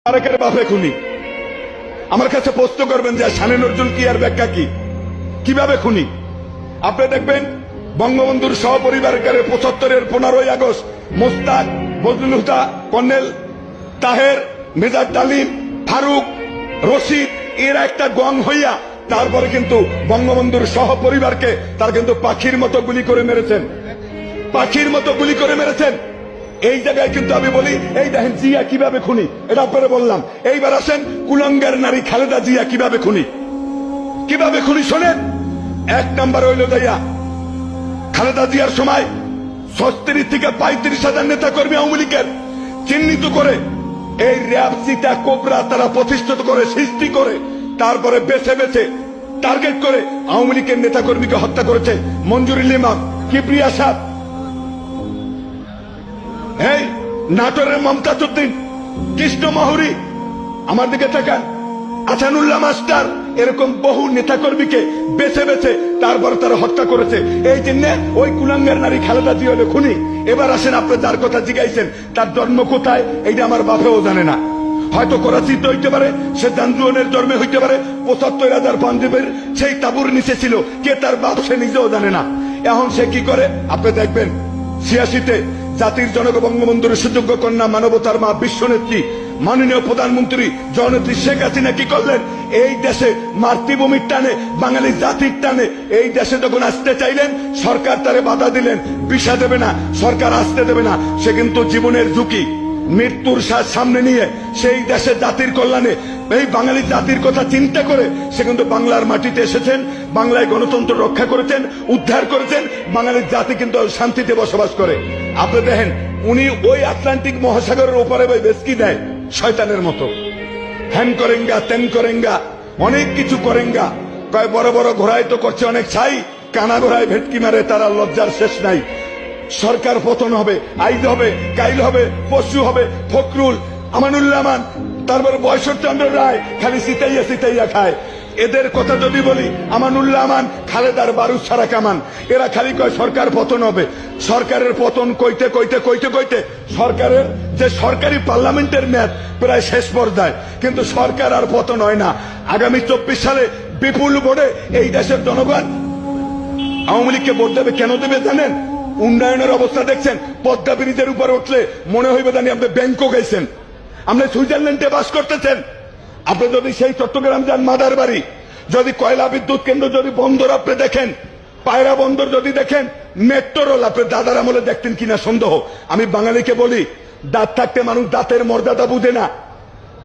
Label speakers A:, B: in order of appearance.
A: আরেকের বাপে খুনি। আমার কাছে প্রশ্ন করবেন যে শানে নজরুল কি আর ব্যাখ্যা কি, কিভাবে খুনি? আপনি দেখবেন বঙ্গবন্ধুর সহপরিবারকারে 75-এর 15ই আগস্ট মোস্তাক, বজলুল হুদা, কর্নেল তাহের, মেজর ডালিম, ফারুক, রশিদ এর একটা গং হইয়া তারপরে কিন্তু বঙ্গবন্ধুর সহপরিবারকে তার কিন্তু পাখির মতো গুলি করে মেরেছেন, পাখির মতো গুলি করে মেরেছেন। এই জায়গায় কিন্তু আমি বলি এই দেখেন জিয়া কিভাবে খুনি, এটা আপনারা বললাম। এইবার আসেন কুলঙ্গের নারী খালেদা জিয়া কিভাবে খুনি, কিভাবে খুনি শোনেন। এক নাম্বার হইল যাইয়া খালেদা জিয়ার সময় 36 থেকে 35,000 নেতা কর্মী আওয়ামী লীগের চিহ্নিত করে এই র্যাব, চিতা, কোবরা তারা প্রতিষ্ঠিত করে, সৃষ্টি করে, তারপরে বেছে বেছে টার্গেট করে আওয়ামী লীগের নেতা কর্মীকে হত্যা করেছে। মঞ্জুরুল ইমাম, কিবরিয়া সাহ, এই নাটোরের মমতাজ উদ্দিন, কৃষ্ণ মাহুরি, আমার দিকে তাকান, আসানুল্লাহ মাস্টার, এরকম বহু নেতা কর্মীকে বেছে বেছে তারপর তারা হত্যা করেছে। এই জন্য ওই কুলাঙ্গার নারী খালেদা জিয়া হলো খুনি। এবার আসেন আপনি যার কথা জিজ্ঞাইছেন তার জন্ম কোথায়, এইটা আমার বাপেও জানে না। হয়তো করাচিতে হইতে পারে, সে জানজুয়ানের জন্মে হইতে পারে, 75,000 পাঞ্জাবের সেই তাবুর নিচে ছিল, কে তার বাপ সে নিজেও জানে না। এখন সে কি করে আপনি দেখবেন 86-তে জাতির জনক বঙ্গবন্ধুর সুযোগ্য কন্যা, মানবতার মা, বিশ্বনেত্রী, মাননীয় প্রধানমন্ত্রী জননেত্রী শেখ হাসিনা কি করলেন? এই দেশে মাতৃভূমির টানে, বাঙালি জাতির টানে এই দেশে যখন আসতে চাইলেন সরকার তারে বাধা দিলেন, ভিসা দেবে না, সরকার আসতে দেবে না। সে কিন্তু জীবনের ঝুঁকি, মৃত্যুর সামনে নিয়ে সেই দেশে জাতির কল্যাণে এই বাঙালি জাতির কথা চিন্তা করে সে কিন্তু বাংলার মাটিতে এসেছেন, বাংলায় গণতন্ত্র রক্ষা করেছেন, উদ্ধার করেছেন, বাঙালির জাতি কিন্তু শান্তিতে বসবাস করে। আপনি দেখেন উনি ওই আটলান্টিক মহাসাগরের উপরে বেসকি দেয় শয়তানের মতো, হ্যান করেঙ্গা, তেন করেঙ্গা, অনেক কিছু করেঙ্গা, কয় বড় বড় ঘোড়ায় তো করছে অনেক ছাই, কানা ঘোড়ায় ভেটকি মারে, তারা লজ্জার শেষ নাই। সরকার পতন হবে, আইজ হবে, কাইল হবে, পশু হবে, ফখরুল, আমানুল্লাহ, তারপর বয়সচন্দ্র রায় খালি সিতাইয়া সিতাইয়া খায়। এদের কথা যদি বলি, আমানুল্লাহ, খালেদার বারুদ ছাড়া কামান, এরা খালি কয় সরকার পতন হবে। সরকারের পতন কইতে কইতে কইতে কইতে সরকারের যে সরকারি পার্লামেন্টের মেয়াদ প্রায় শেষ পর্যায়ে, কিন্তু সরকার আর পতন হয় না। আগামী 24 সালে বিপুল ভোটে এই দেশের জনগণ আওয়ামী লীগকে ভোট দেবে। কেন দেবে জানেন? উন্নয়নের অবস্থা দেখছেন, পদ্মা ব্রিজের উপর উঠলে মনে হইবে জানি আপনি ব্যাংকক গেছেন, আপনি সুইজারল্যান্ডে বাস করতেছেন। আপনি যদি সেই চট্টগ্রাম যান, মাদার বাড়ি, যদি কয়লা বিদ্যুৎ কেন্দ্র, যদি বন্দর আপনি দেখেন, পায়রা বন্দর যদি দেখেন, মেট্রো রেল আপনি দাদার আমলে দেখতেন কিনা সন্দেহ। আমি বাঙালিকে বলি, দাঁত থাকতে মানুষ দাঁতের মর্যাদা বুঝে না।